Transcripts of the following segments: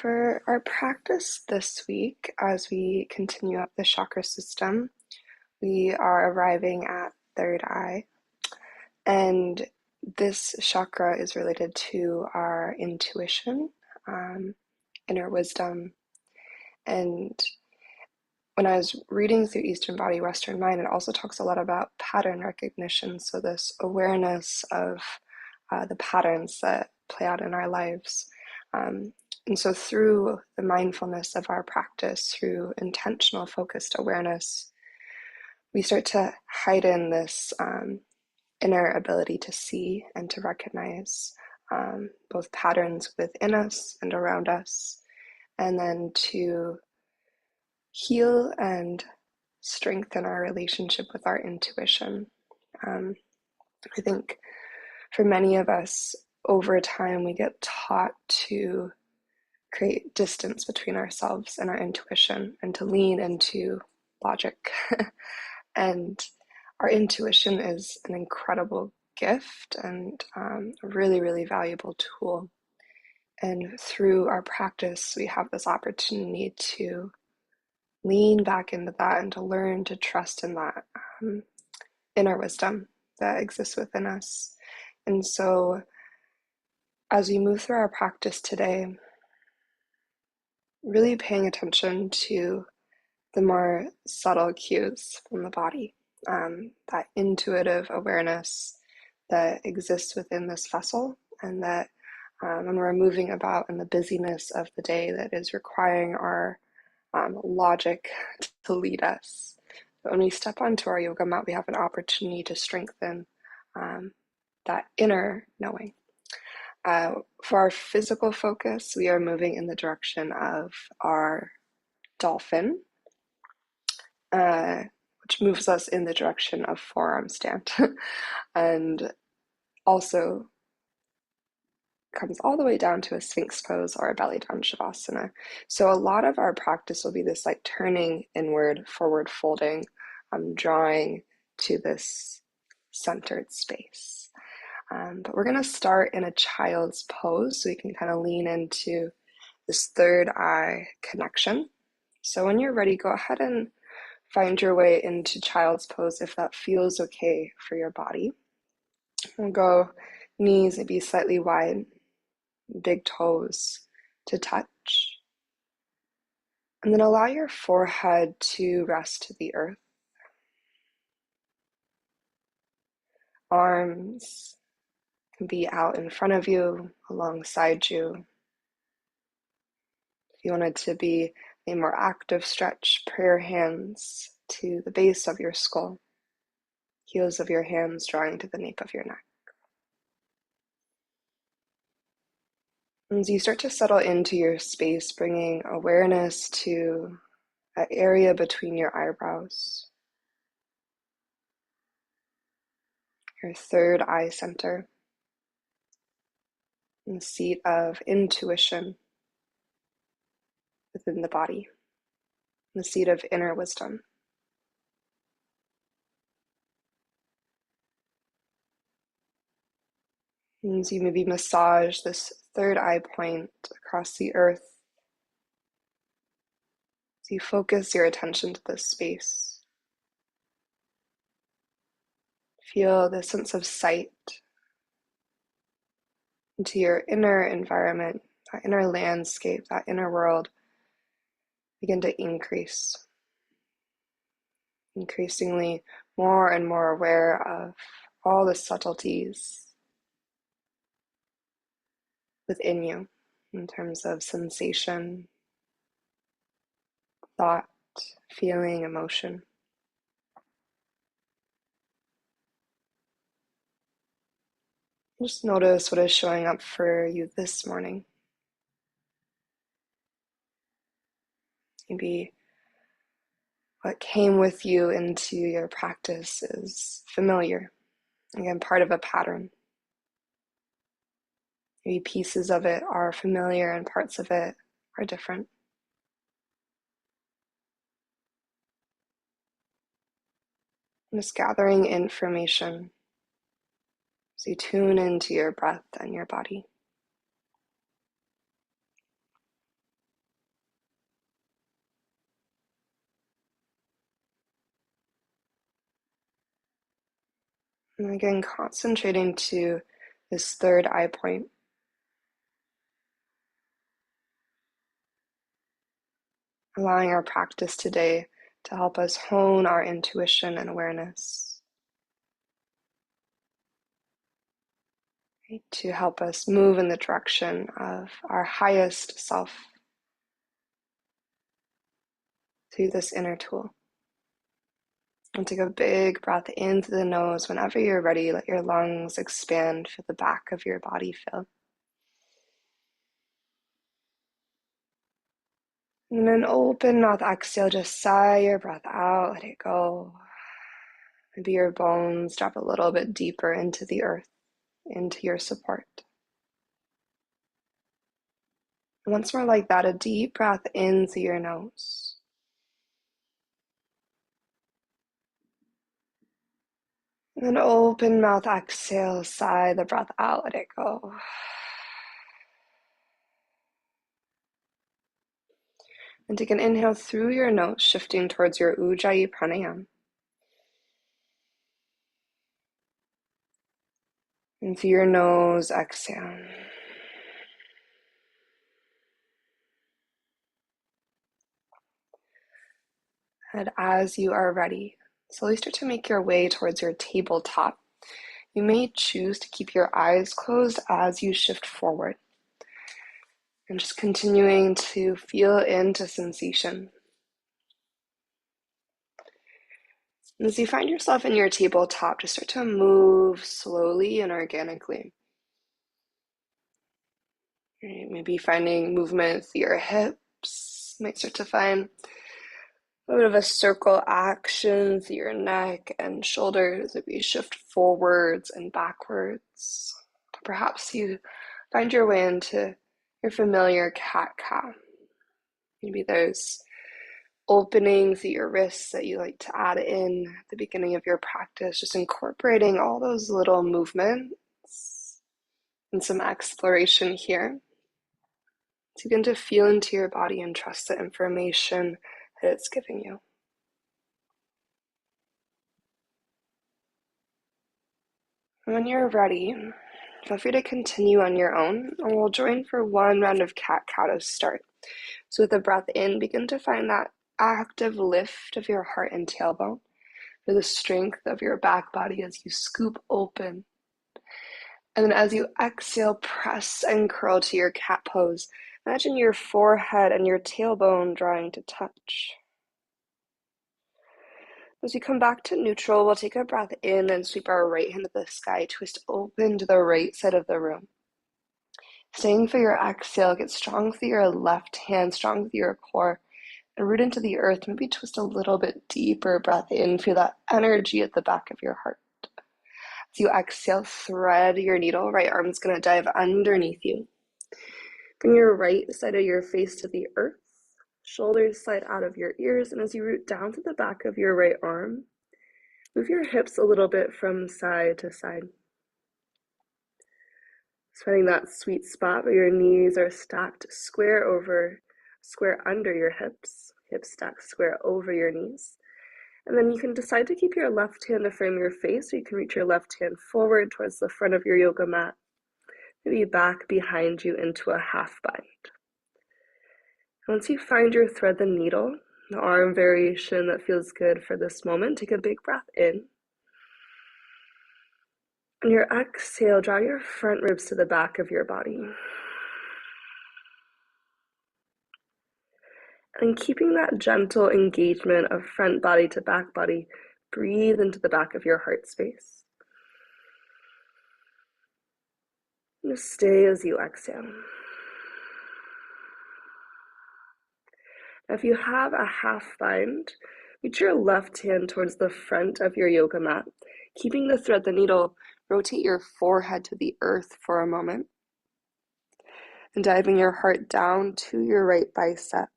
For our practice this week, as we continue up the chakra system, we are arriving at third eye. And this chakra is related to our intuition, inner wisdom. And when I was reading through Eastern Body, Western Mind, it also talks a lot about pattern recognition. So this awareness of the patterns that play out in our lives. And so through the mindfulness of our practice, through intentional focused awareness, we start to heighten this inner ability to see and to recognize both patterns within us and around us, and then to heal and strengthen our relationship with our intuition. I think for many of us, over time, we get taught to create distance between ourselves and our intuition and to lean into logic. And our intuition is an incredible gift and a really, really valuable tool. And through our practice, we have this opportunity to lean back into that and to learn to trust in that inner wisdom that exists within us. And so as we move through our practice today, really paying attention to the more subtle cues from the body, that intuitive awareness that exists within this vessel, and that when we're moving about in the busyness of the day that is requiring our logic to lead us. But when we step onto our yoga mat, we have an opportunity to strengthen that inner knowing. For our physical focus, we are moving in the direction of our Dolphin, which moves us in the direction of forearm stand, and also comes all the way down to a Sphinx pose or a belly down Shavasana. So a lot of our practice will be this like turning inward, forward folding, drawing to this centered space. But we're going to start in a child's pose so we can kind of lean into this third eye connection. So when you're ready, go ahead and find your way into child's pose if that feels okay for your body. We'll go knees maybe slightly wide, big toes to touch. And then allow your forehead to rest to the earth. Arms can be out in front of you, alongside you. If you want it to be a more active stretch, prayer hands to the base of your skull, heels of your hands drawing to the nape of your neck. As you start to settle into your space, bringing awareness to that area between your eyebrows, your third eye center, and the seat of intuition within the body, the seat of inner wisdom. And as you maybe massage this third eye point across the earth, as you focus your attention to this space, feel the sense of sight into your inner environment, that inner landscape, that inner world begin to increase. Increasingly more and more aware of all the subtleties within you in terms of sensation, thought, feeling, emotion. Just notice what is showing up for you this morning. Maybe what came with you into your practice is familiar. Again, part of a pattern. Maybe pieces of it are familiar and parts of it are different. Just gathering information as you tune into your breath and your body. And again, concentrating to this third eye point. Allowing our practice today to help us hone our intuition and awareness. Right? To help us move in the direction of our highest self through this inner tool. And take a big breath in through the nose. Whenever you're ready, let your lungs expand, feel the back of your body fill. And then open mouth exhale, just sigh your breath out, let it go. Maybe your bones drop a little bit deeper into the earth, into your support. Once more like that, a deep breath in through your nose. And then open mouth exhale, sigh the breath out, let it go. And take an inhale through your nose, shifting towards your Ujjayi pranayama. And through your nose, exhale. And as you are ready, slowly start to make your way towards your tabletop. You may choose to keep your eyes closed as you shift forward. And just continuing to feel into sensation. And as you find yourself in your tabletop, just start to move slowly and organically. Right? Maybe finding movement through your hips. You might start to find a bit of a circle action through your neck and shoulders as you shift forwards and backwards. Perhaps you find your way into your familiar cat-cow. Maybe there's openings through your wrists that you like to add in at the beginning of your practice, just incorporating all those little movements and some exploration here. To begin to feel into your body and trust the information that it's giving you. When you're ready, feel free to continue on your own, and we'll join for one round of cat-cow to start. So with a breath in, begin to find that active lift of your heart and tailbone, for the strength of your back body as you scoop open. And then as you exhale, press and curl to your cat pose. Imagine your forehead and your tailbone drawing to touch. As we come back to neutral, we'll take a breath in and sweep our right hand to the sky, twist open to the right side of the room. Staying for your exhale, get strong through your left hand, strong through your core, and root into the earth. Maybe twist a little bit deeper, breath in, feel that energy at the back of your heart. As you exhale, thread your needle, right arm's gonna dive underneath you. Bring your right side of your face to the earth. Shoulders slide out of your ears, and as you root down to the back of your right arm, move your hips a little bit from side to side. Finding that sweet spot where your knees are stacked square under your hips stacked square over your knees. And then you can decide to keep your left hand to frame your face, so you can reach your left hand forward towards the front of your yoga mat, maybe back behind you into a half bind. Once you find your thread the needle, the arm variation that feels good for this moment, take a big breath in. On your exhale, draw your front ribs to the back of your body. And keeping that gentle engagement of front body to back body, breathe into the back of your heart space. Just stay as you exhale. If you have a half bind, reach your left hand towards the front of your yoga mat. Keeping the thread the needle, rotate your forehead to the earth for a moment. And diving your heart down to your right bicep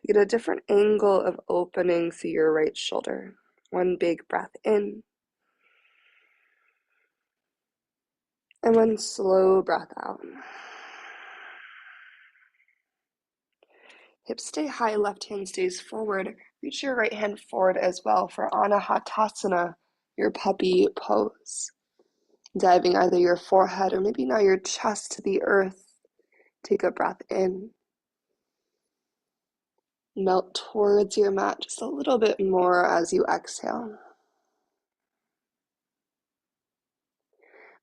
to get a different angle of opening through your right shoulder. One big breath in. And one slow breath out. Hips stay high, left hand stays forward. Reach your right hand forward as well for Anahatasana, your puppy pose. Diving either your forehead or maybe now your chest to the earth. Take a breath in. Melt towards your mat just a little bit more as you exhale.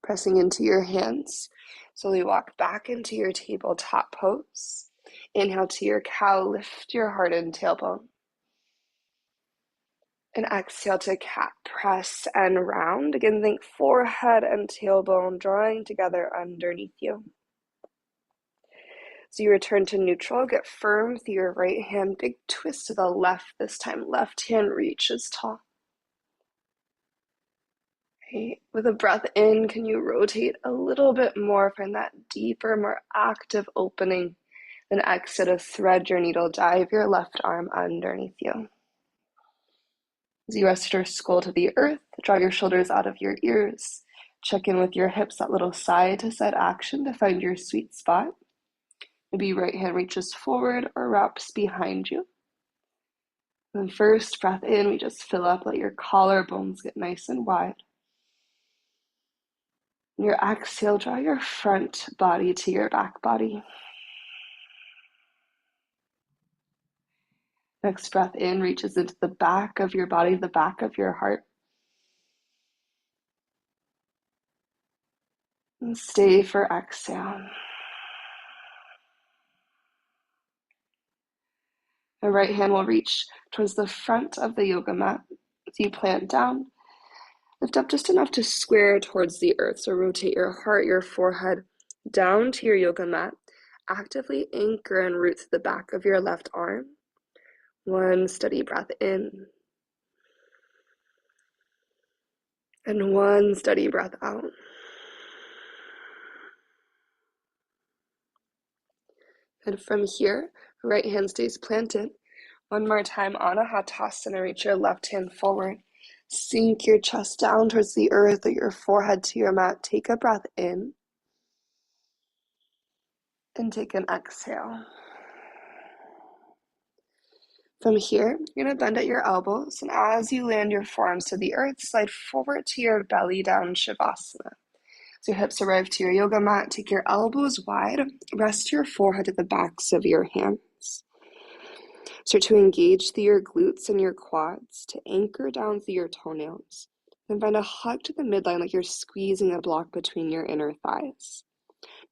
Pressing into your hands, slowly walk back into your tabletop pose. Inhale to your cow, lift your heart and tailbone. And exhale to cat, press and round. Again, think forehead and tailbone drawing together underneath you. So you return to neutral, get firm through your right hand, big twist to the left this time. Left hand reaches tall. Okay. With a breath in, can you rotate a little bit more, find that deeper, more active opening. Then exhale to thread your needle, dive your left arm underneath you. As you rest your skull to the earth, draw your shoulders out of your ears. Check in with your hips, that little side to side action to find your sweet spot. Maybe right hand reaches forward or wraps behind you. Then first breath in, we just fill up, let your collarbones get nice and wide. And your exhale, draw your front body to your back body. Next breath in reaches into the back of your body, the back of your heart. And stay for exhale. The right hand will reach towards the front of the yoga mat. As you plant down, lift up just enough to square towards the earth. So rotate your heart, your forehead down to your yoga mat. Actively anchor and root to the back of your left arm. One steady breath in. And one steady breath out. And from here, right hand stays planted. One more time, Anahatasana, reach your left hand forward. Sink your chest down towards the earth or your forehead to your mat. Take a breath in. And take an exhale. From here, you're going to bend at your elbows. And as you land your forearms to the earth, slide forward to your belly down Shavasana. So your hips arrive to your yoga mat. Take your elbows wide. Rest your forehead to the backs of your hands. Start to engage through your glutes and your quads to anchor down through your toenails. Then find a hug to the midline like you're squeezing a block between your inner thighs.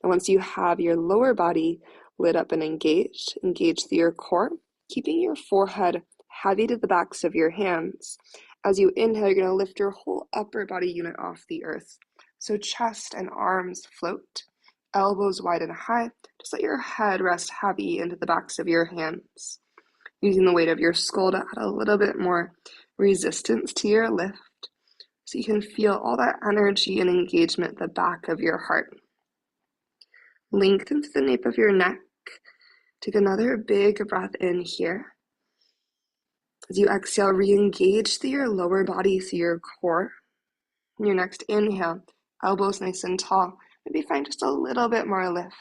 And once you have your lower body lit up and engaged, engage through your core, keeping your forehead heavy to the backs of your hands. As you inhale, you're going to lift your whole upper body unit off the earth. So chest and arms float, elbows wide and high. Just let your head rest heavy into the backs of your hands. Using the weight of your skull to add a little bit more resistance to your lift. So you can feel all that energy and engagement at the back of your heart. Lengthen through the nape of your neck. Take another big breath in here. As you exhale, re-engage through your lower body, through your core. In your next inhale, elbows nice and tall. Maybe find just a little bit more lift.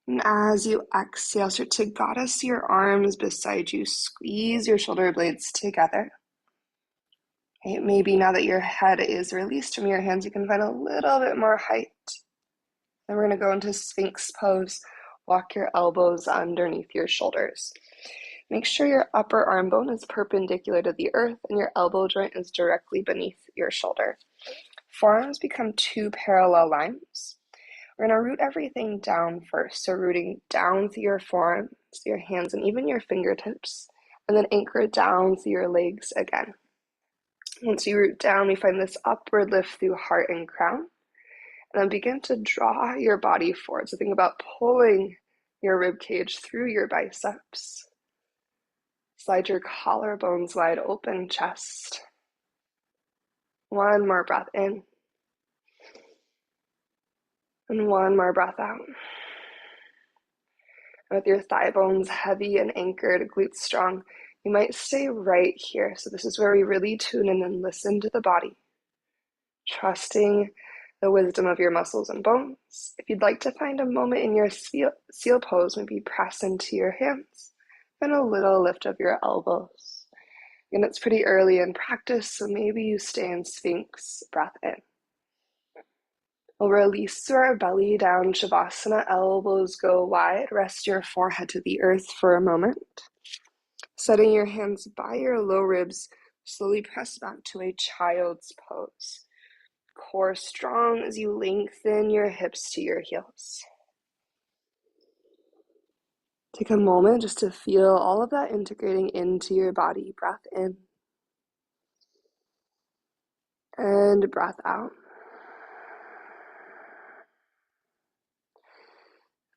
And as you exhale, start to goddess your arms beside you. Squeeze your shoulder blades together. Okay, maybe now that your head is released from your hands, you can find a little bit more height. Then we're going to go into Sphinx pose. Walk your elbows underneath your shoulders. Make sure your upper arm bone is perpendicular to the earth and your elbow joint is directly beneath your shoulder. Forearms become two parallel lines. We're going to root everything down first. So rooting down through your forearms, your hands, and even your fingertips. And then anchor down through your legs again. Once you root down, we find this upward lift through heart and crown. And then begin to draw your body forward. So think about pulling your rib cage through your biceps. Slide your collarbones wide open, chest. One more breath in. And one more breath out. With your thigh bones heavy and anchored, glutes strong, you might stay right here. So this is where we really tune in and listen to the body. Trusting the wisdom of your muscles and bones. If you'd like to find a moment in your seal pose, maybe press into your hands and a little lift of your elbows. And it's pretty early in practice, so maybe you stay in Sphinx, breath in. We'll release through our belly down, Shavasana, elbows go wide. Rest your forehead to the earth for a moment. Setting your hands by your low ribs, slowly press back to a child's pose. Core strong as you lengthen your hips to your heels. Take a moment just to feel all of that integrating into your body. Breath in and breath out.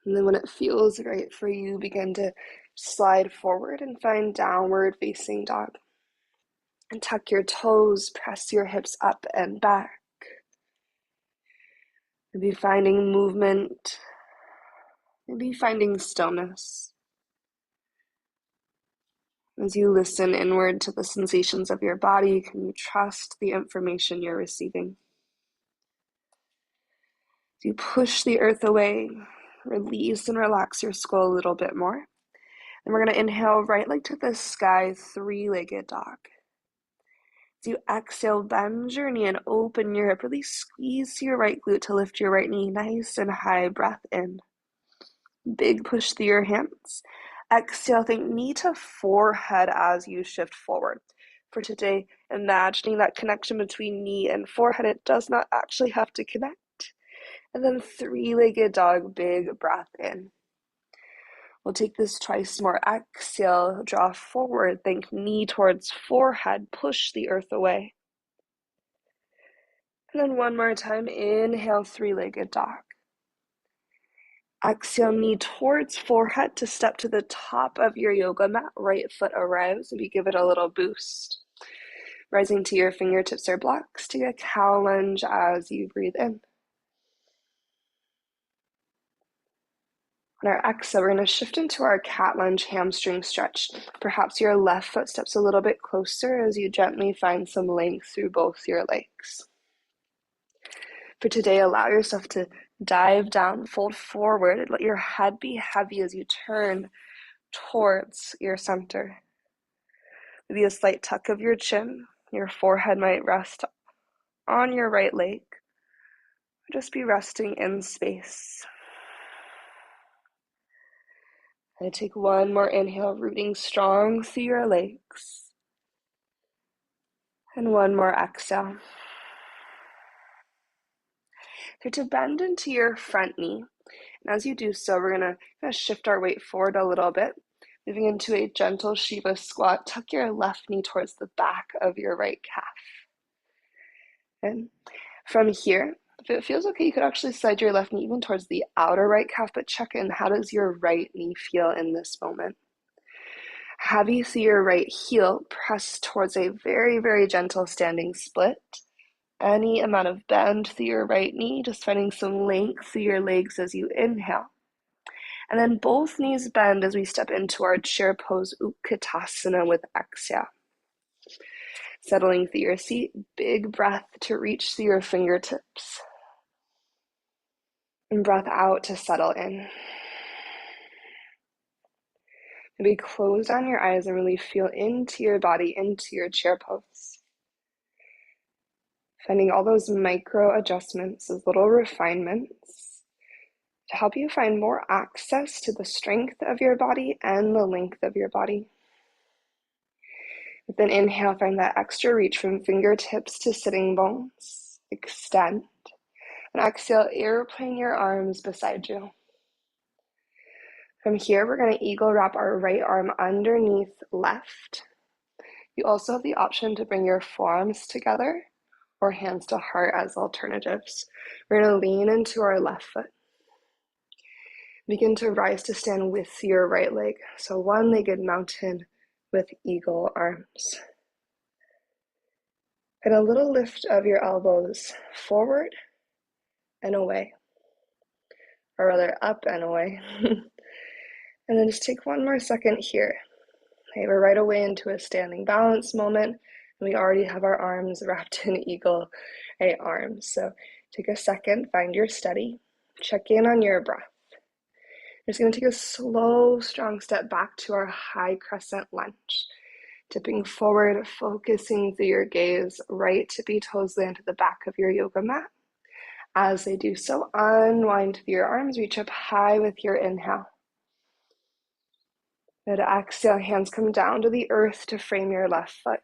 And then when it feels right for you, begin to slide forward and find downward facing dog. And tuck your toes, press your hips up and back. Maybe finding movement, maybe finding stillness. As you listen inward to the sensations of your body, can you trust the information you're receiving? As you push the earth away, release and relax your skull a little bit more. And we're going to inhale right leg to the sky, three-legged dog. As you exhale, bend your knee and open your hip. Really squeeze your right glute to lift your right knee nice and high. Breath in. Big push through your hands. Exhale, think knee to forehead as you shift forward. For today, imagining that connection between knee and forehead. It does not actually have to connect. And then three-legged dog, big breath in. We'll take this twice more. Exhale, draw forward, think knee towards forehead, push the earth away. And then one more time, inhale, three-legged dog. Exhale, knee towards forehead to step to the top of your yoga mat. Right foot arrives, maybe give it a little boost. Rising to your fingertips or blocks, take a cow lunge as you breathe in. On our exhale, we're going to shift into our cat lunge hamstring stretch. Perhaps your left foot steps a little bit closer as you gently find some length through both your legs. For today, allow yourself to dive down, fold forward, and let your head be heavy as you turn towards your center. Maybe a slight tuck of your chin. Your forehead might rest on your right leg. Just be resting in space. And take one more inhale, rooting strong through your legs. And one more exhale. So to bend into your front knee. And as you do so, we're going to shift our weight forward a little bit. Moving into a gentle Shiva squat. Tuck your left knee towards the back of your right calf. And from here, if it feels okay, you could actually slide your left knee even towards the outer right calf, but check in. How does your right knee feel in this moment? Heavy through your right heel, press towards a very, very gentle standing split. Any amount of bend through your right knee, just finding some length through your legs as you inhale. And then both knees bend as we step into our chair pose, Utkatasana with exhale. Settling through your seat, big breath to reach through your fingertips. And breath out to settle in. Maybe close down your eyes and really feel into your body, into your chair pose. Finding all those micro adjustments, those little refinements to help you find more access to the strength of your body and the length of your body. With an inhale, find that extra reach from fingertips to sitting bones. Extend. And exhale, airplane your arms beside you. From here, we're going to eagle wrap our right arm underneath left. You also have the option to bring your forearms together or hands to heart as alternatives. We're going to lean into our left foot. Begin to rise to stand with your right leg. So one-legged mountain with eagle arms. And a little lift of your elbows forward and away. Or rather up and away. And then just take one more second here. Okay, we're right away into a standing balance moment. And we already have our arms wrapped in eagle arms. So take a second, find your steady. Check in on your breath. We're just going to take a slow, strong step back to our high crescent lunge. Tipping forward, focusing through your gaze, right tippy toes land to the back of your yoga mat. As they do so, unwind through your arms, reach up high with your inhale. And exhale, hands come down to the earth to frame your left foot.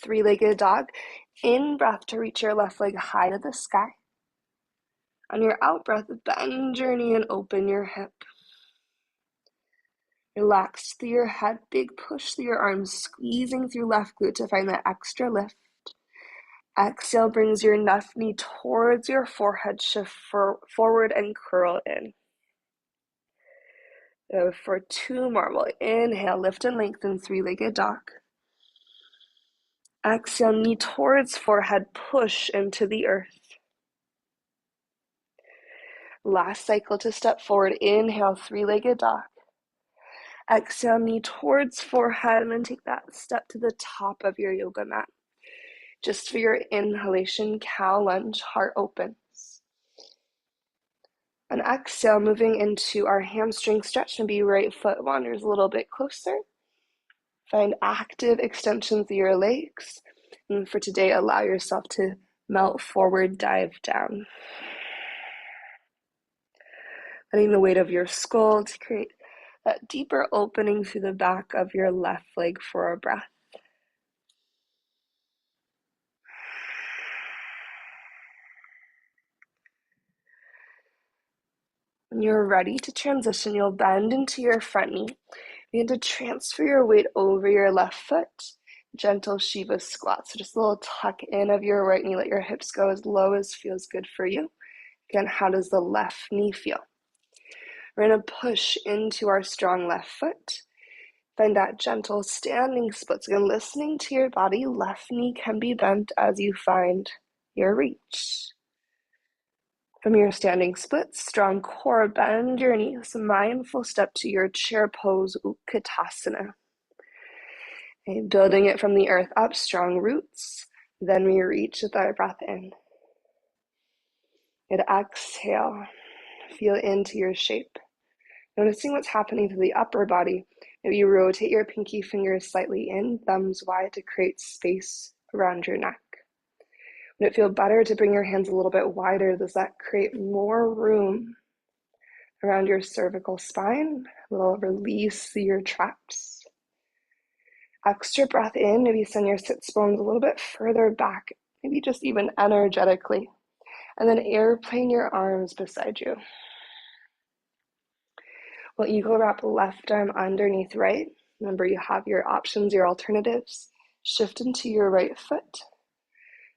Three-legged dog. In breath to reach your left leg high to the sky. On your out breath, bend your knee and open your hip. Relax through your head, big push through your arms, squeezing through left glute to find that extra lift. Exhale brings your left knee towards your forehead, shift forward and curl in. So for two more, we'll inhale, lift and lengthen, three-legged dog. Exhale, knee towards forehead, push into the earth. Last cycle to step forward, inhale, three-legged dog. Exhale, knee towards forehead, and then take that step to the top of your yoga mat. Just for your inhalation, cow lunge, heart opens. And exhale, moving into our hamstring stretch, maybe right foot wanders a little bit closer. Find active extension through your legs. And for today, allow yourself to melt forward, dive down. Letting the weight of your skull to create that deeper opening through the back of your left leg for a breath. When you're ready to transition, you'll bend into your front knee. Begin to transfer your weight over your left foot. Gentle Shiva squat. So just a little tuck in of your right knee. Let your hips go as low as feels good for you. Again, how does the left knee feel? We're going to push into our strong left foot. Find that gentle standing split. So again, listening to your body, left knee can be bent as you find your reach. From your standing split, strong core, bend your knees, mindful step to your chair pose, Utkatasana. Okay, building it from the earth up, strong roots. Then we reach with our breath in. And exhale, feel into your shape. Noticing what's happening to the upper body. Maybe you rotate your pinky fingers slightly in, thumbs wide to create space around your neck. Would it feel better to bring your hands a little bit wider? Does that create more room around your cervical spine? A little release through your traps. Extra breath in, maybe send your sits bones a little bit further back, maybe just even energetically. And then airplane your arms beside you. We'll eagle wrap left arm underneath right. Remember, you have your options, your alternatives. Shift into your right foot.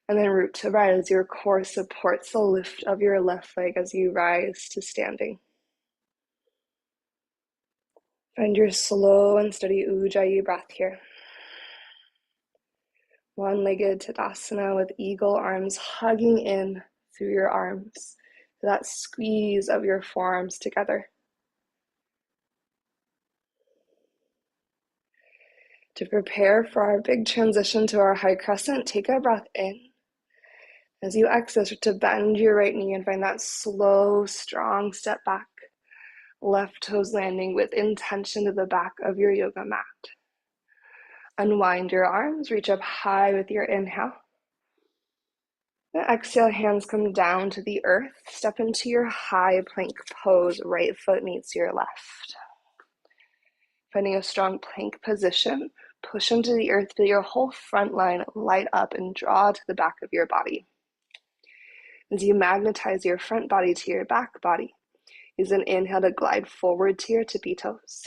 And then root to right as your core supports the lift of your left leg as you rise to standing. Find your slow and steady Ujjayi breath here. One-legged Tadasana with eagle arms hugging in through your arms. That squeeze of your forearms together. To prepare for our big transition to our high crescent, take a breath in. As you exhale, to bend your right knee and find that slow, strong step back. Left toes landing with intention to the back of your yoga mat. Unwind your arms, reach up high with your inhale. And exhale, hands come down to the earth. Step into your high plank pose, right foot meets your left. Finding a strong plank position, push into the earth, feel your whole front line light up and draw to the back of your body. As you magnetize your front body to your back body, use an inhale to glide forward to your tippy toes.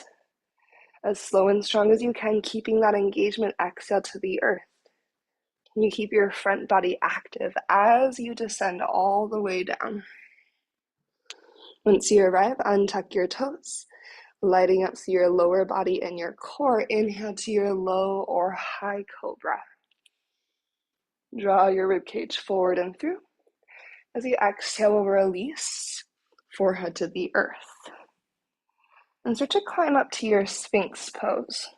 As slow and strong as you can, keeping that engagement, exhale to the earth. You keep your front body active as you descend all the way down. Once you arrive, untuck your toes, lighting up through your lower body and your core. Inhale to your low or high cobra. Draw your ribcage forward and through. As you exhale, we'll release, forehead to the earth. And start to climb up to your Sphinx pose.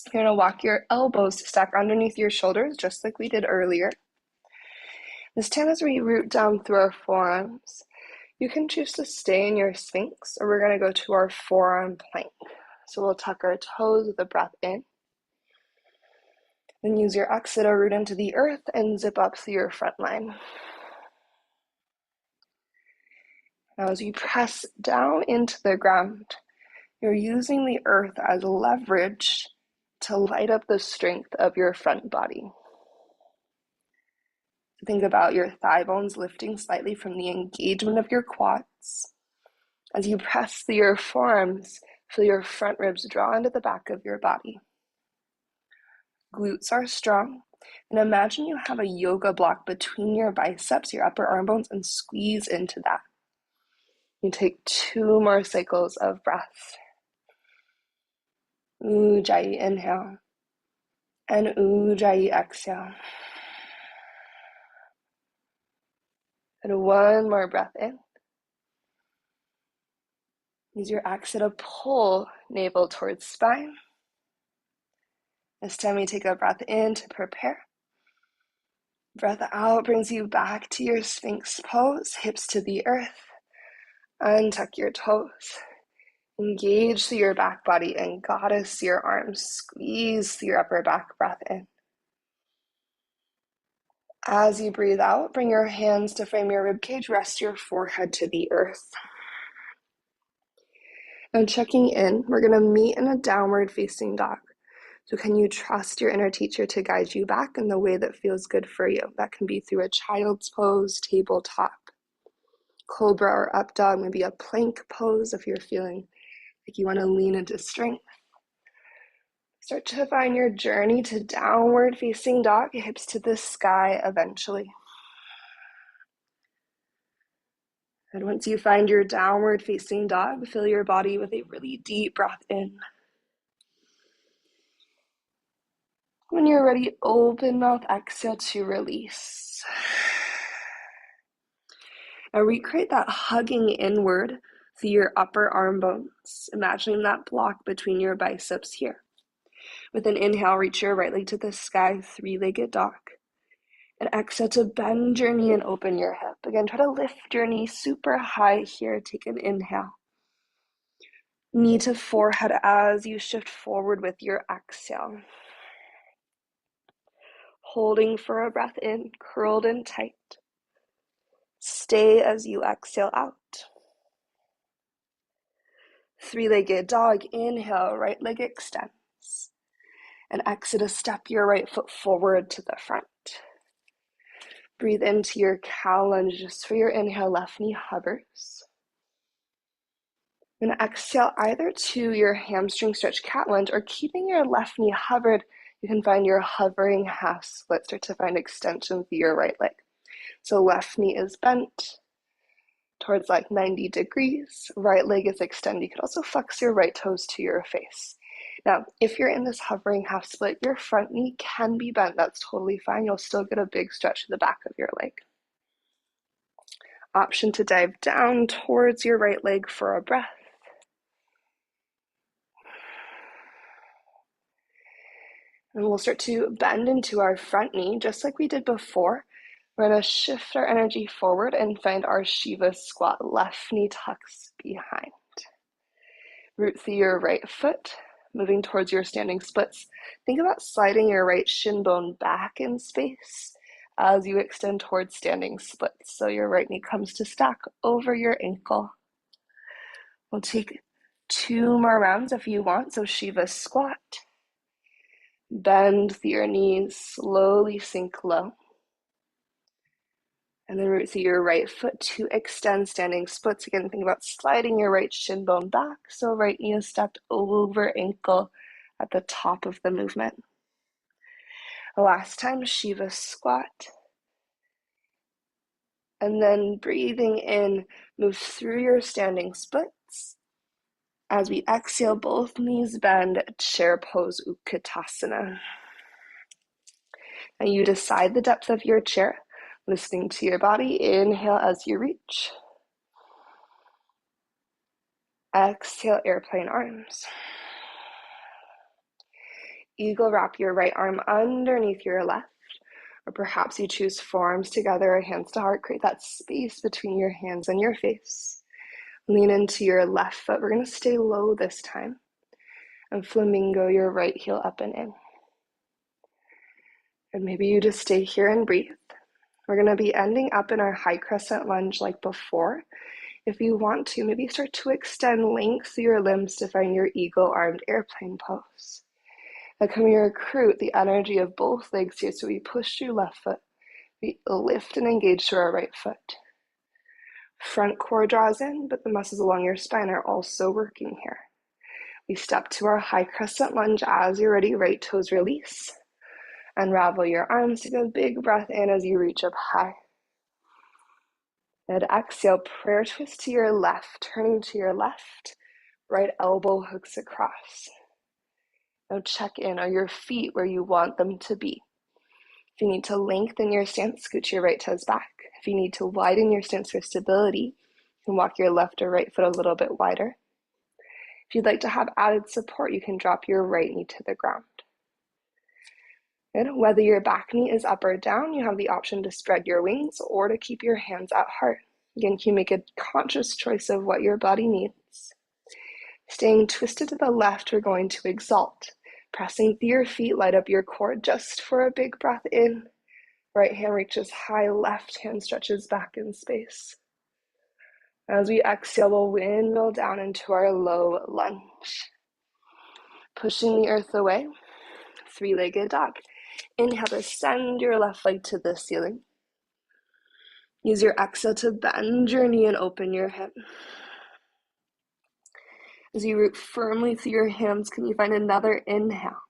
You're going to walk your elbows to stack underneath your shoulders, just like we did earlier. This time as we root down through our forearms, you can choose to stay in your Sphinx, or we're going to go to our forearm plank. So we'll tuck our toes with a breath in. Then use your exhale to root into the earth and zip up through your front line. Now as you press down into the ground, you're using the earth as leverage to light up the strength of your front body. Think about your thigh bones lifting slightly from the engagement of your quads. As you press through your forearms, feel your front ribs draw into the back of your body. Glutes are strong, and imagine you have a yoga block between your biceps, your upper arm bones, and squeeze into that. You take 2 more cycles of breath. Ujjayi inhale, and Ujjayi exhale. And 1 more breath in. Use your exhale to pull navel towards spine. This time we take a breath in to prepare. Breath out brings you back to your Sphinx pose, hips to the earth. Untuck your toes. Engage through your back body and goddess your arms. Squeeze through your upper back, breath in. As you breathe out, bring your hands to frame your ribcage, rest your forehead to the earth. Now checking in, we're going to meet in a downward facing dog. So can you trust your inner teacher to guide you back in the way that feels good for you? That can be through a child's pose, tabletop, cobra or up dog, maybe a plank pose if you're feeling like you want to lean into strength. Start to find your journey to downward facing dog, hips to the sky eventually. And once you find your downward facing dog, fill your body with a really deep breath in. When you're ready, open mouth, exhale to release. Now recreate that hugging inward through your upper arm bones, imagining that block between your biceps here. With an inhale, reach your right leg to the sky, 3-legged dog. And exhale to bend your knee and open your hip. Again, try to lift your knee super high here. Take an inhale. Knee to forehead as you shift forward with your exhale. Holding for a breath in, curled and tight. Stay as you exhale out. 3-legged dog, inhale, right leg extends. And exhale to step your right foot forward to the front. Breathe into your cow lunge. Just for your inhale, left knee hovers. And exhale either to your hamstring stretch cat lunge or keeping your left knee hovered, you can find your hovering half split. Start to find extension through your right leg. So left knee is bent towards like 90 degrees. Right leg is extended. You could also flex your right toes to your face. Now, if you're in this hovering half split, your front knee can be bent. That's totally fine. You'll still get a big stretch to the back of your leg. Option to dive down towards your right leg for a breath. And we'll start to bend into our front knee, just like we did before. We're going to shift our energy forward and find our Shiva squat. Left knee tucks behind. Root through your right foot, moving towards your standing splits. Think about sliding your right shin bone back in space as you extend towards standing splits. So your right knee comes to stack over your ankle. We'll take 2 more rounds if you want. So Shiva squat. Bend through your knees, slowly sink low. And then root through your right foot to extend standing splits. Again, think about sliding your right shin bone back. So right knee is stepped over ankle at the top of the movement. Last time, Shiva squat. And then breathing in, move through your standing splits. As we exhale, both knees bend, chair pose, Utkatasana. And you decide the depth of your chair, listening to your body. Inhale as you reach. Exhale, airplane arms. Eagle, wrap your right arm underneath your left, or perhaps you choose forearms together or hands to heart. Create that space between your hands and your face. Lean into your left foot. We're going to stay low this time. And flamingo your right heel up and in. And maybe you just stay here and breathe. We're going to be ending up in our high crescent lunge like before. If you want to, maybe start to extend length through your limbs to find your eagle-armed airplane pose. Now come here, recruit the energy of both legs here. So we push through left foot. We lift and engage through our right foot. Front core draws in, but the muscles along your spine are also working here. We step to our high crescent lunge. As you're ready, right toes release. Unravel your arms. Take a big breath in as you reach up high. And exhale, prayer twist to your left, turning to your left. Right elbow hooks across. Now check in. Are your feet where you want them to be? If you need to lengthen your stance, scoot your right toes back. If you need to widen your stance for stability, you can walk your left or right foot a little bit wider. If you'd like to have added support, you can drop your right knee to the ground. Good. Whether your back knee is up or down, you have the option to spread your wings or to keep your hands at heart. Again, you make a conscious choice of what your body needs. Staying twisted to the left, we're going to exalt. Pressing through your feet, light up your core just for a big breath in. Right hand reaches high, left hand stretches back in space. As we exhale, we'll windmill down into our low lunge. Pushing the earth away, three-legged dog. Inhale to send your left leg to the ceiling. Use your exhale to bend your knee and open your hip. As you root firmly through your hands, can you find another inhale?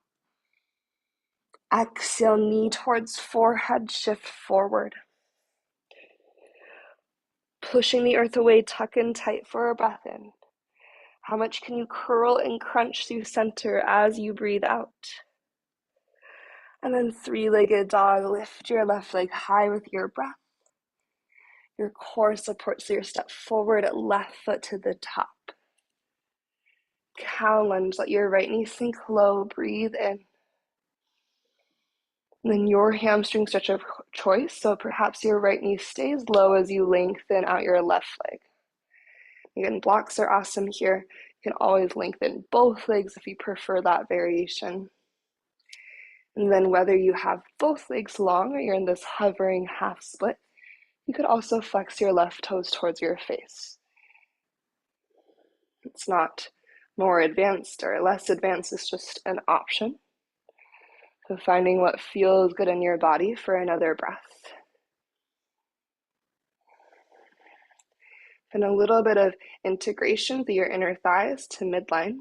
Exhale, knee towards forehead, shift forward. Pushing the earth away, tuck in tight for a breath in. How much can you curl and crunch through center as you breathe out? And then three-legged dog, lift your left leg high with your breath. Your core supports your step forward, left foot to the top. Cow lunge, let your right knee sink low, breathe in. And then your hamstring stretch of choice, so perhaps your right knee stays low as you lengthen out your left leg. Again, blocks are awesome here. You can always lengthen both legs if you prefer that variation. And then whether you have both legs long or you're in this hovering half split, you could also flex your left toes towards your face. It's not more advanced or less advanced, it's just an option. So finding what feels good in your body for another breath. And a little bit of integration through your inner thighs to midline.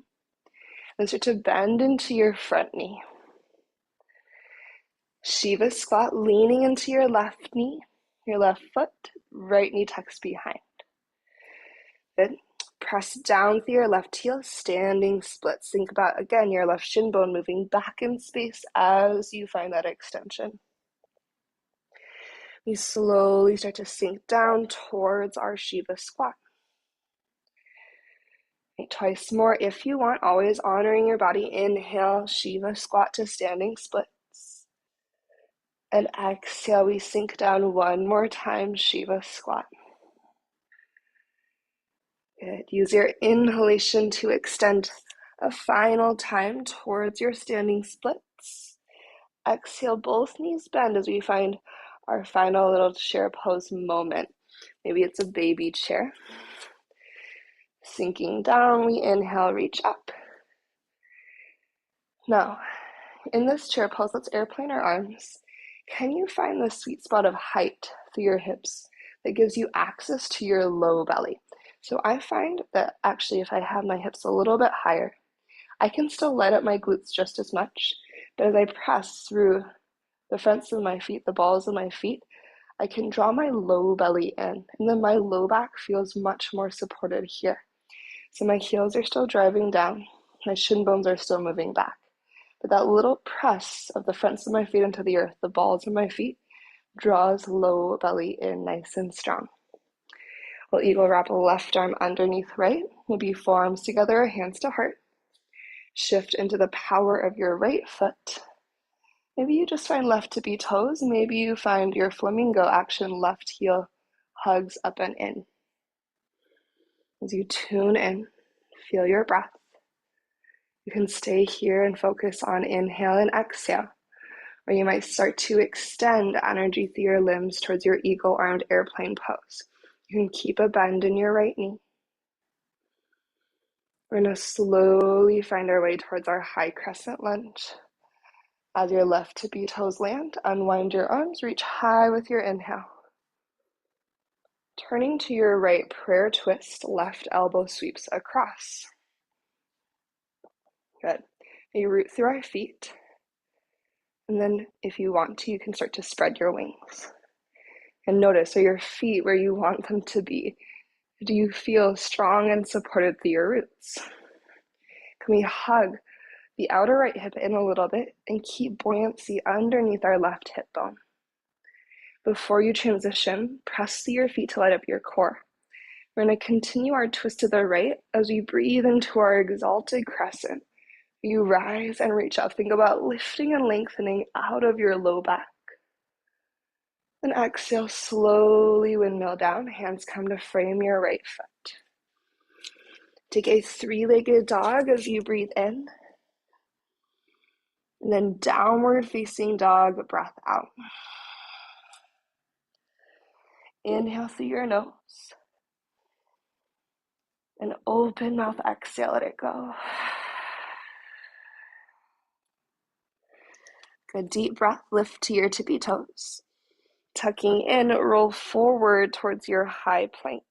Then start to bend into your front knee. Shiva squat, leaning into your left knee, your left foot, right knee tucks behind. Good. Press down through your left heel, standing splits. Think about, again, your left shin bone moving back in space as you find that extension. We slowly start to sink down towards our Shiva squat. Twice more if you want, always honoring your body. Inhale, Shiva squat to standing splits. And exhale, we sink down one more time, Shiva squat. Good. Use your inhalation to extend a final time towards your standing splits. Exhale, both knees bend as we find our final little chair pose moment. Maybe it's a baby chair. Sinking down, we inhale, reach up. Now, in this chair pose, let's airplane our arms. Can you find the sweet spot of height through your hips that gives you access to your low belly? So I find that actually if I have my hips a little bit higher, I can still light up my glutes just as much, but as I press through the fronts of my feet, the balls of my feet, I can draw my low belly in, and then my low back feels much more supported here. So my heels are still driving down, my shin bones are still moving back. But that little press of the fronts of my feet into the earth, the balls of my feet, draws low belly in nice and strong. We'll eagle wrap left arm underneath right, maybe forearms together or hands to heart. Shift into the power of your right foot. Maybe you just find left to be toes. Maybe you find your flamingo action, left heel hugs up and in. As you tune in, feel your breath. You can stay here and focus on inhale and exhale, or you might start to extend energy through your limbs towards your eagle-armed airplane pose. You can keep a bend in your right knee. We're going to slowly find our way towards our high crescent lunge. As your left tippy toes land, unwind your arms, reach high with your inhale. Turning to your right, prayer twist, left elbow sweeps across. Good. You root through our feet. And then if you want to, you can start to spread your wings. And notice, are your feet where you want them to be? Do you feel strong and supported through your roots? Can we hug the outer right hip in a little bit and keep buoyancy underneath our left hip bone? Before you transition, press through your feet to light up your core. We're going to continue our twist to the right as we breathe into our exalted crescent. You rise and reach up. Think about lifting and lengthening out of your low back. Then exhale, slowly windmill down. Hands come to frame your right foot. Take a three-legged dog as you breathe in. And then downward facing dog, breath out. Inhale through your nose. And open mouth, exhale, let it go. Good, deep breath, lift to your tippy toes. Tucking in, roll forward towards your high plank.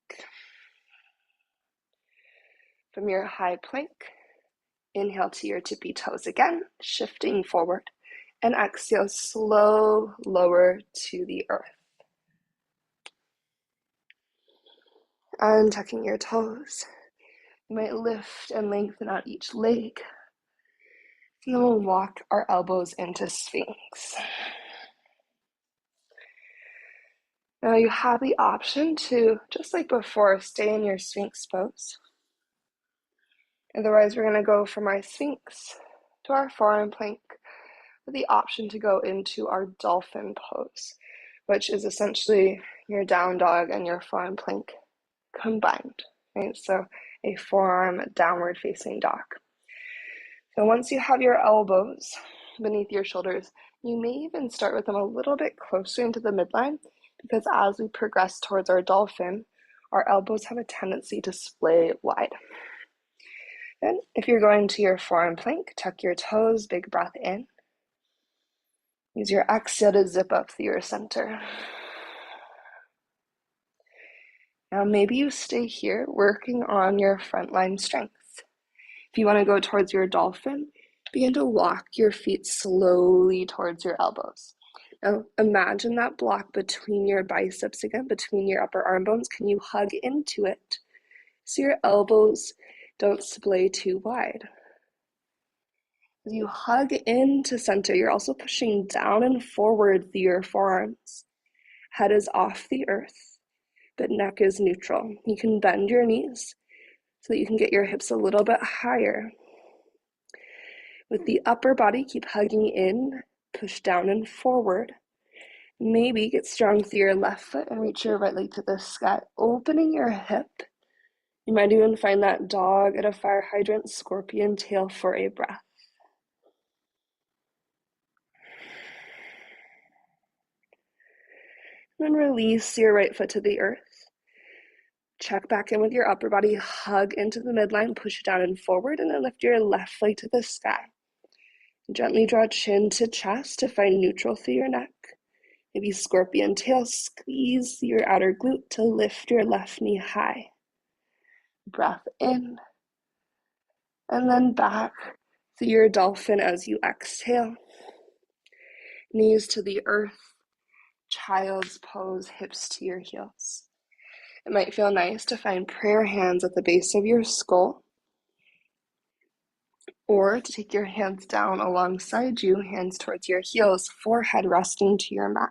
From your high plank, inhale to your tippy toes again, shifting forward. And exhale, slow, lower to the earth. Untucking your toes. You might lift and lengthen out each leg. And then we'll walk our elbows into Sphinx. Now you have the option to, just like before, stay in your Sphinx pose. Otherwise, we're going to go from our Sphinx to our forearm plank with the option to go into our Dolphin pose, which is essentially your down dog and your forearm plank combined, right? So a forearm downward facing dog. So once you have your elbows beneath your shoulders, you may even start with them a little bit closer into the midline, because as we progress towards our dolphin, our elbows have a tendency to splay wide. Then, if you're going to your forearm plank, tuck your toes, big breath in. Use your exhale to zip up through your center. Now maybe you stay here working on your frontline strength. If you want to go towards your dolphin, begin to walk your feet slowly towards your elbows. Now imagine that block between your biceps again, between your upper arm bones. Can you hug into it so your elbows don't splay too wide? As you hug into center, you're also pushing down and forward through your forearms. Head is off the earth, but neck is neutral. You can bend your knees so that you can get your hips a little bit higher. With the upper body, keep hugging in, push down and forward. Maybe get strong through your left foot and reach your right leg to the sky, opening your hip. You might even find that dog at a fire hydrant, scorpion tail for a breath. Then release your right foot to the earth. Check back in with your upper body, hug into the midline, push down and forward, and then lift your left leg to the sky. Gently draw chin to chest to find neutral through your neck. Maybe scorpion tail, squeeze your outer glute to lift your left knee high. Breath in, and then back through your dolphin as you exhale. Knees to the earth, child's pose, hips to your heels. It might feel nice to find prayer hands at the base of your skull, or to take your hands down alongside you, hands towards your heels, forehead resting to your mat.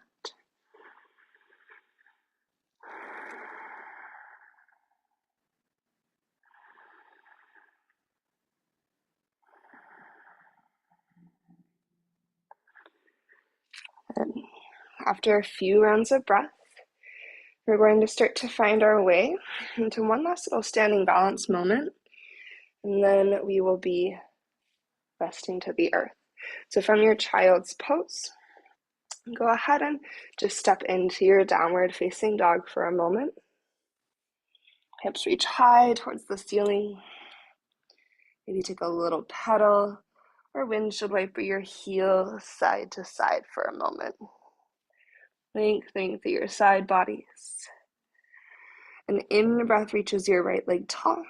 And after a few rounds of breath, we're going to start to find our way into one last little standing balance moment, and then we will be resting to the earth. So from your child's pose, go ahead and just step into your downward facing dog for a moment. Hips reach high towards the ceiling. Maybe take a little pedal or windshield wiper your heel side to side for a moment. Lengthening through your side bodies. An in breath reaches your right leg tall.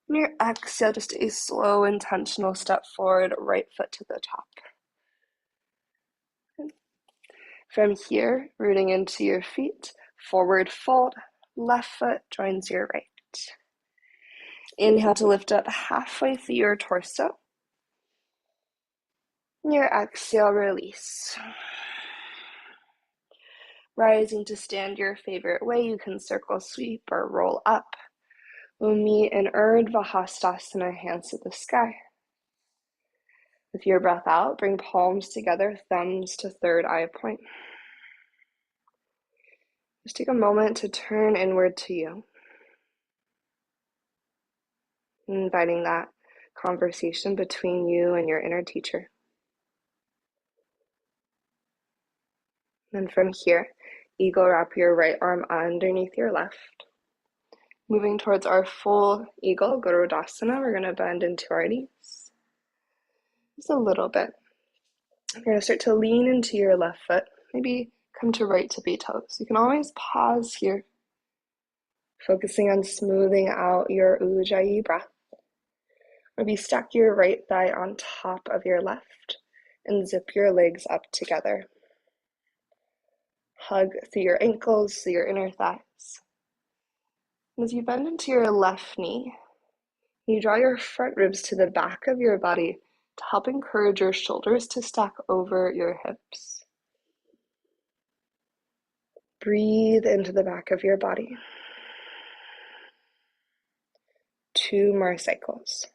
And your exhale, just a slow, intentional step forward, right foot to the top. From here, rooting into your feet, forward fold, left foot joins your right. Inhale to lift up halfway through your torso. And your exhale, release. Rising to stand your favorite way, you can circle sweep or roll up. We'll meet in Urdhva Hastasana, hands to the sky. With your breath out, bring palms together, thumbs to third eye point. Just take a moment to turn inward to you. Inviting that conversation between you and your inner teacher. And from here, eagle wrap your right arm underneath your left. Moving towards our full eagle, Garudasana, we're going to bend into our knees. Just a little bit. You're going to start to lean into your left foot. Maybe come to right tippy toes. You can always pause here, focusing on smoothing out your Ujjayi breath. Maybe stack your right thigh on top of your left and zip your legs up together. Hug through your ankles, through your inner thighs. As you bend into your left knee, you draw your front ribs to the back of your body to help encourage your shoulders to stack over your hips. Breathe into the back of your body. 2 more cycles.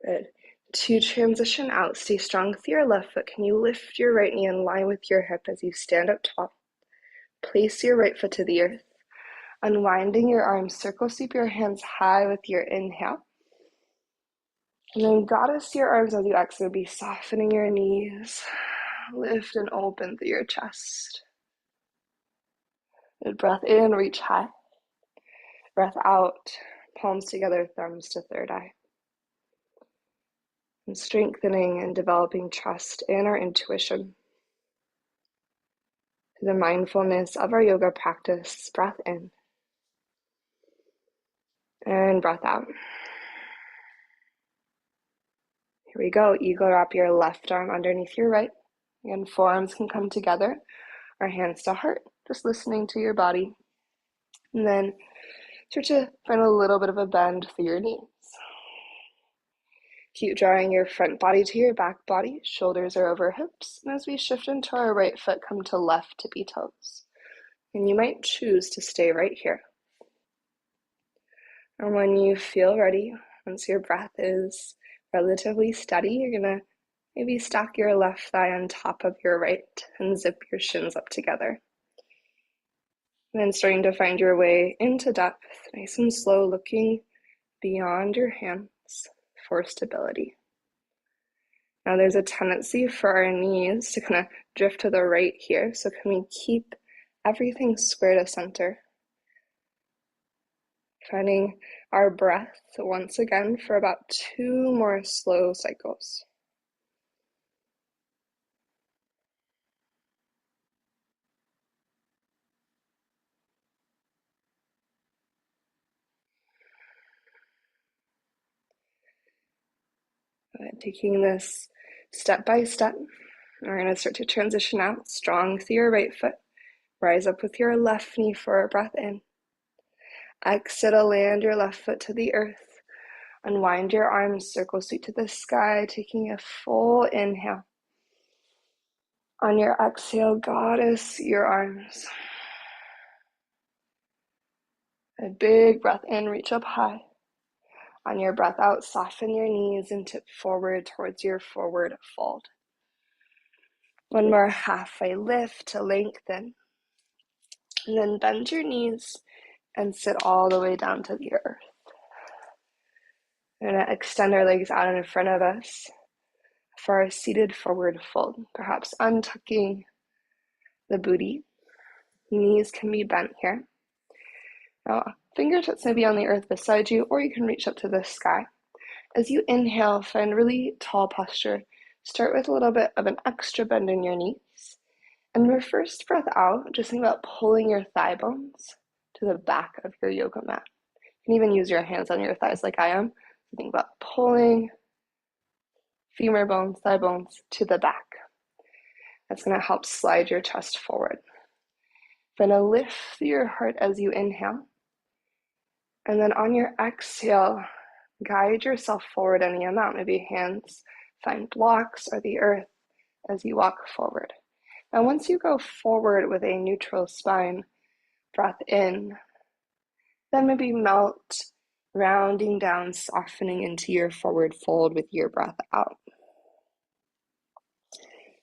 Good. To transition out, stay strong through your left foot. Can you lift your right knee in line with your hip as you stand up tall? Place your right foot to the earth. Unwinding your arms, circle sweep your hands high with your inhale. And then goddess your arms as you exhale. Be softening your knees. Lift and open through your chest. Good. Breath in, reach high. Breath out, palms together, thumbs to third eye. And strengthening and developing trust in our intuition. To the mindfulness of our yoga practice, breath in. And breath out. Here we go. Eagle wrap your left arm underneath your right. Again, forearms can come together. Our hands to heart. Just listening to your body. And then start to find a little bit of a bend through your knees. Keep drawing your front body to your back body. Shoulders are over hips. And as we shift into our right foot, come to left tippy toes. And you might choose to stay right here. And when you feel ready, once your breath is relatively steady, you're going to maybe stack your left thigh on top of your right and zip your shins up together. And then starting to find your way into depth, nice and slow, looking beyond your hands for stability. Now there's a tendency for our knees to kind of drift to the right here, so can we keep everything square to center? Finding our breath once again for about 2 more slow cycles. Taking this step by step, we're going to start to transition out, strong through your right foot. Rise up with your left knee for a breath in. Exhale to land your left foot to the earth. Unwind your arms, circle sweep to the sky, taking a full inhale. On your exhale, goddess your arms. A big breath in, reach up high. On your breath out, soften your knees and tip forward towards your forward fold. One more halfway lift to lengthen. And then bend your knees and sit all the way down to the earth. We're going to extend our legs out in front of us for our seated forward fold, perhaps untucking the booty. Knees can be bent here. Now, fingertips may be on the earth beside you, or you can reach up to the sky. As you inhale, find really tall posture. Start with a little bit of an extra bend in your knees. And your first breath out, just think about pulling your thigh bones to the back of your yoga mat. You can even use your hands on your thighs like I am. So think about pulling femur bones, thigh bones to the back. That's going to help slide your chest forward. Then lift your heart as you inhale. And then on your exhale, guide yourself forward any amount. Maybe hands find blocks or the earth as you walk forward. Now, once you go forward with a neutral spine, breath in, then maybe melt, rounding down, softening into your forward fold with your breath out.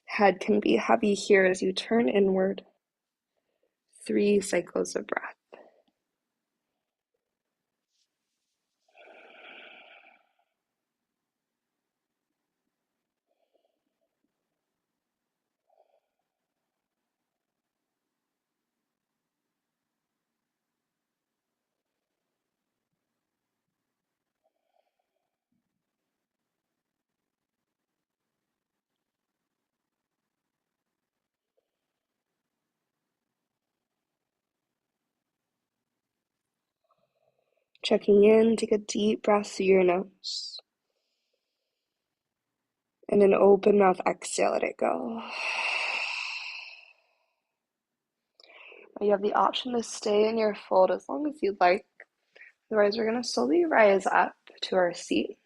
Head can be heavy here as you turn inward. 3 cycles of breath. Checking in, take a deep breath through your nose. And an open mouth exhale, let it go. You have the option to stay in your fold as long as you'd like. Otherwise, we're going to slowly rise up to our seat,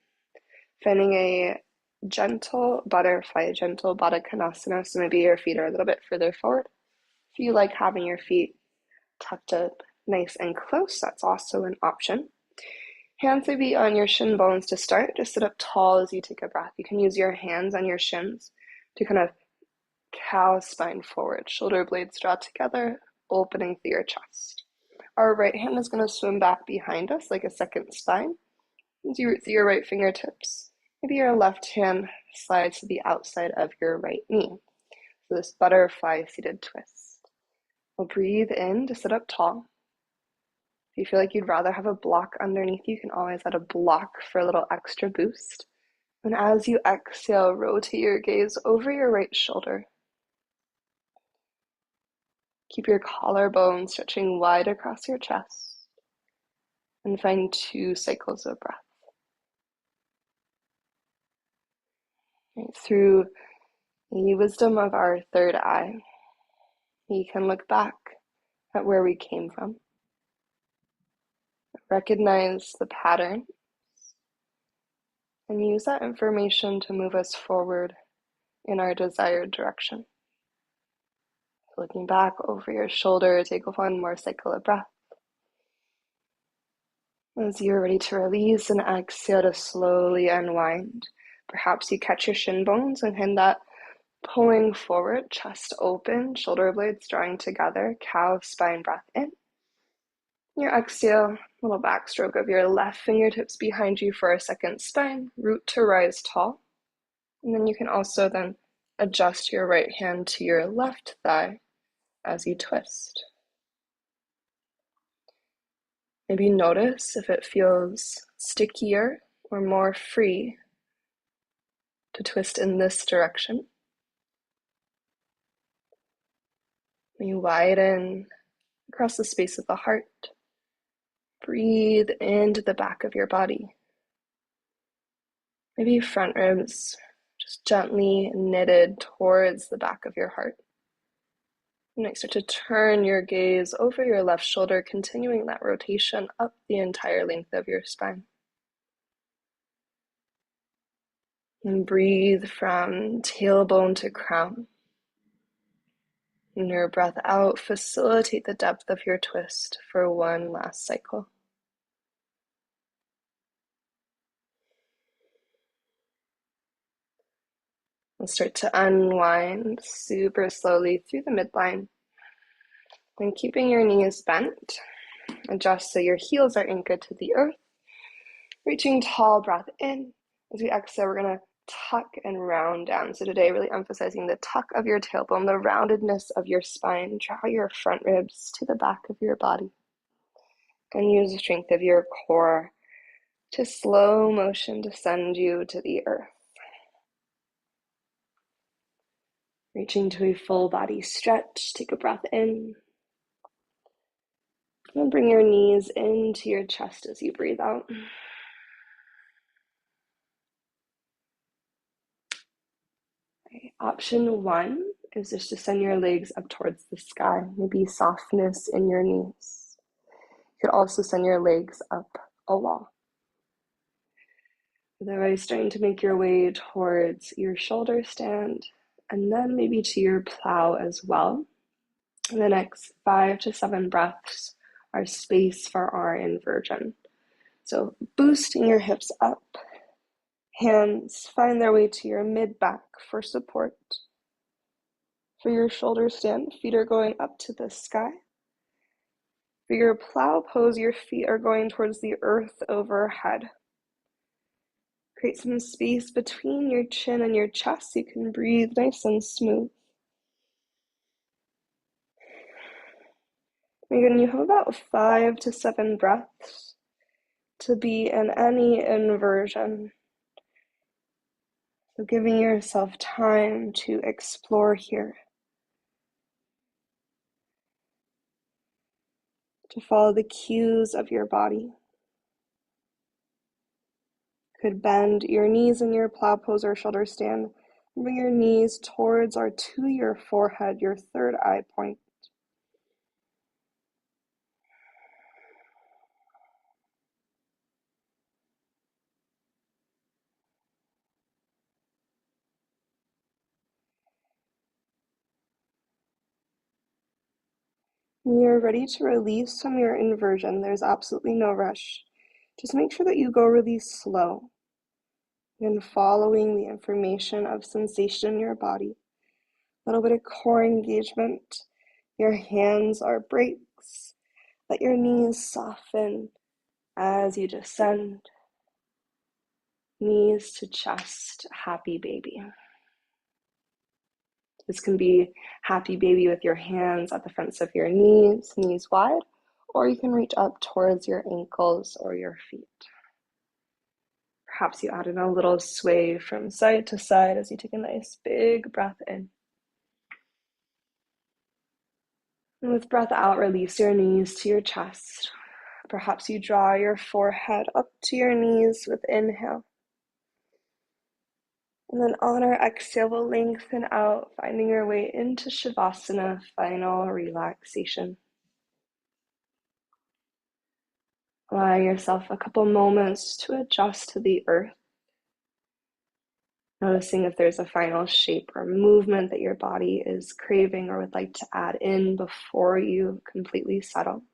finding a gentle butterfly, gentle Baddha Konasana. So maybe your feet are a little bit further forward. If you like having your feet tucked up nice and close, that's also an option. Hands may be on your shin bones to start. Just sit up tall as you take a breath. You can use your hands on your shins to kind of cow spine forward. Shoulder blades draw together, opening through your chest. Our right hand is going to swim back behind us like a second spine. As you root through your right fingertips, maybe your left hand slides to the outside of your right knee. So this butterfly seated twist. We'll breathe in to sit up tall. If you feel like you'd rather have a block underneath, you can always add a block for a little extra boost. And as you exhale, rotate your gaze over your right shoulder. Keep your collarbone stretching wide across your chest. And find 2 cycles of breath. Right, through the wisdom of our third eye, we can look back at where we came from. Recognize the pattern and use that information to move us forward in our desired direction. Looking back over your shoulder, take 1 more cycle of breath. As you're ready to release and exhale to slowly unwind, perhaps you catch your shin bones and hand that pulling forward, chest open, shoulder blades drawing together, cow spine breath in. Your exhale, little backstroke of your left fingertips behind you for a second spine, root to rise tall. And then you can also then adjust your right hand to your left thigh as you twist. Maybe notice if it feels stickier or more free to twist in this direction. You widen across the space of the heart. Breathe into the back of your body. Maybe front ribs just gently knitted towards the back of your heart. You might start to turn your gaze over your left shoulder, continuing that rotation up the entire length of your spine. And breathe from tailbone to crown. And your breath out, facilitate the depth of your twist for 1 last cycle. And start to unwind super slowly through the midline. And keeping your knees bent, adjust so your heels are anchored to the earth. Reaching tall breath in. As we exhale, we're going to tuck and round down. So today, really emphasizing the tuck of your tailbone, the roundedness of your spine. Draw your front ribs to the back of your body. And use the strength of your core to slow motion descend you to the earth. Reaching to a full body stretch. Take a breath in. And bring your knees into your chest as you breathe out. Okay. Option 1 is just to send your legs up towards the sky. Maybe softness in your knees. You could also send your legs up a wall. Otherwise, starting to make your way towards your shoulder stand, and then maybe to your plow as well. And the next 5 to 7 breaths are space for our inversion. So boosting your hips up. Hands find their way to your mid-back for support. For your shoulder stand, feet are going up to the sky. For your plow pose, your feet are going towards the earth overhead. Create some space between your chin and your chest so you can breathe nice and smooth. Again, you have about 5 to 7 breaths to be in any inversion. So giving yourself time to explore here. To follow the cues of your body. Could bend your knees in your plow pose or shoulder stand. Bring your knees towards or to your forehead, your third eye point. When you're ready to release from your inversion, there's absolutely no rush. Just make sure that you go really slow and following the information of sensation in your body. A little bit of core engagement. Your hands are brakes. Let your knees soften as you descend. Knees to chest, happy baby. This can be happy baby with your hands at the fronts of your knees, knees wide, or you can reach up towards your ankles or your feet. Perhaps you add in a little sway from side to side as you take a nice big breath in. And with breath out, release your knees to your chest. Perhaps you draw your forehead up to your knees with inhale. And then on our exhale, we'll lengthen out, finding your way into Shavasana, final relaxation. Allowing yourself a couple moments to adjust to the earth. Noticing if there's a final shape or movement that your body is craving or would like to add in before you completely settle.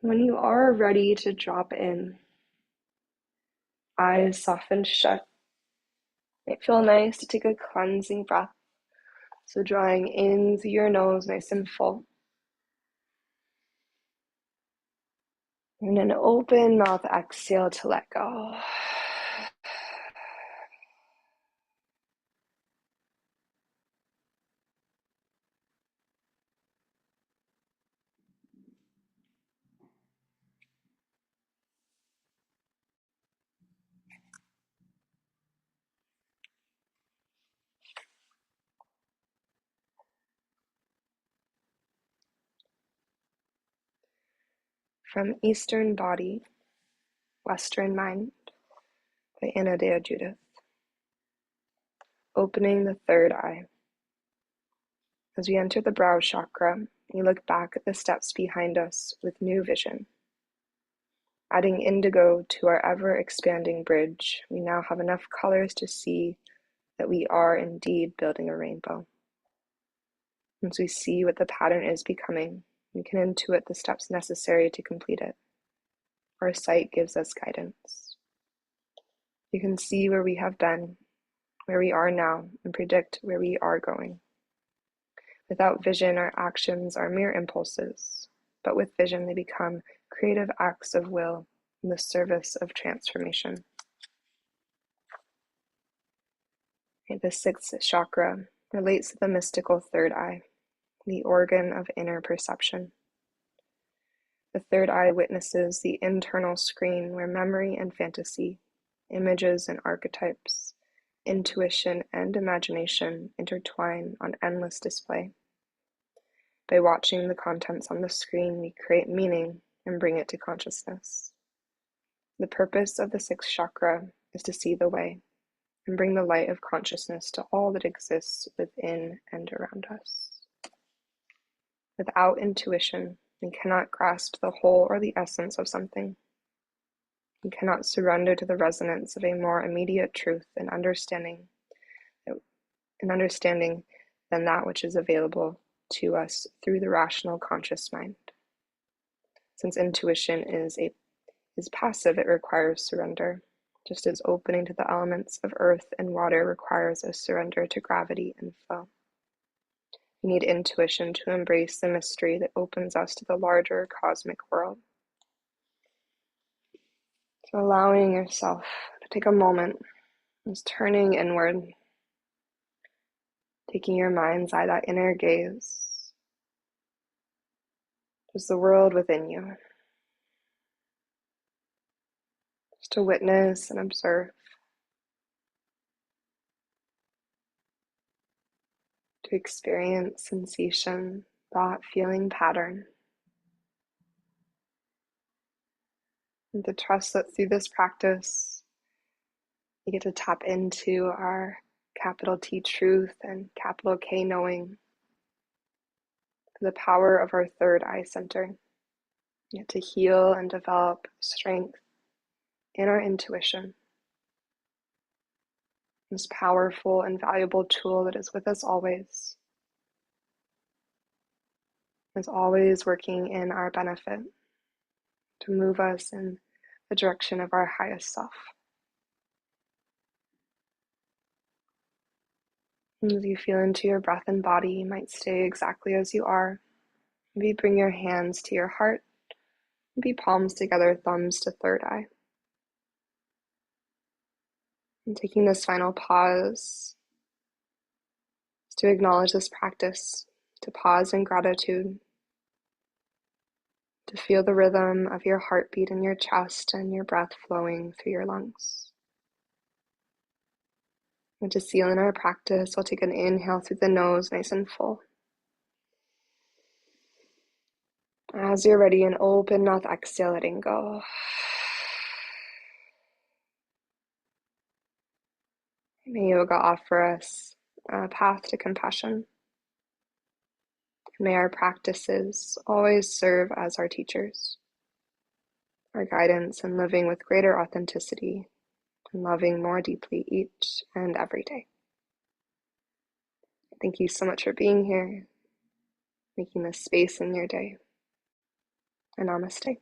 When you are ready to drop in, eyes soften shut. It feels nice to take a cleansing breath. So drawing in through your nose, nice and full. And an open mouth exhale to let go. From Eastern Body, Western Mind by Anna Dea Judith. Opening the third eye. As we enter the brow chakra, we look back at the steps behind us with new vision. Adding indigo to our ever-expanding bridge, we now have enough colors to see that we are indeed building a rainbow. Once we see what the pattern is becoming, we can intuit the steps necessary to complete it. Our sight gives us guidance. We can see where we have been, where we are now, and predict where we are going. Without vision, our actions are mere impulses, but with vision, they become creative acts of will in the service of transformation. The sixth chakra relates to the mystical third eye, the organ of inner perception. The third eye witnesses the internal screen where memory and fantasy, images and archetypes, intuition and imagination intertwine on endless display. By watching the contents on the screen, we create meaning and bring it to consciousness. The purpose of the sixth chakra is to see the way and bring the light of consciousness to all that exists within and around us. Without intuition, we cannot grasp the whole or the essence of something. We cannot surrender to the resonance of a more immediate truth and understanding than that which is available to us through the rational conscious mind. Since intuition is passive, it requires surrender, just as opening to the elements of earth and water requires a surrender to gravity and flow. We need intuition to embrace the mystery that opens us to the larger cosmic world. So allowing yourself to take a moment, just turning inward, taking your mind's eye, that inner gaze, just the world within you, just to witness and observe, to experience sensation, thought, feeling pattern, and to trust that through this practice, we get to tap into our capital T truth and capital K knowing, the power of our third eye center, yet to heal and develop strength in our intuition, this powerful and valuable tool that is with us always, is always working in our benefit to move us in the direction of our highest self. And as you feel into your breath and body, you might stay exactly as you are. Maybe bring your hands to your heart, maybe palms together, thumbs to third eye. And taking this final pause to acknowledge this practice, to pause in gratitude, to feel the rhythm of your heartbeat in your chest and your breath flowing through your lungs. And to seal in our practice, we'll take an inhale through the nose, nice and full. As you're ready, an open mouth exhale, letting go. May yoga offer us a path to compassion. May our practices always serve as our teachers, our guidance in living with greater authenticity and loving more deeply each and every day. Thank you so much for being here, making this space in your day. And namaste.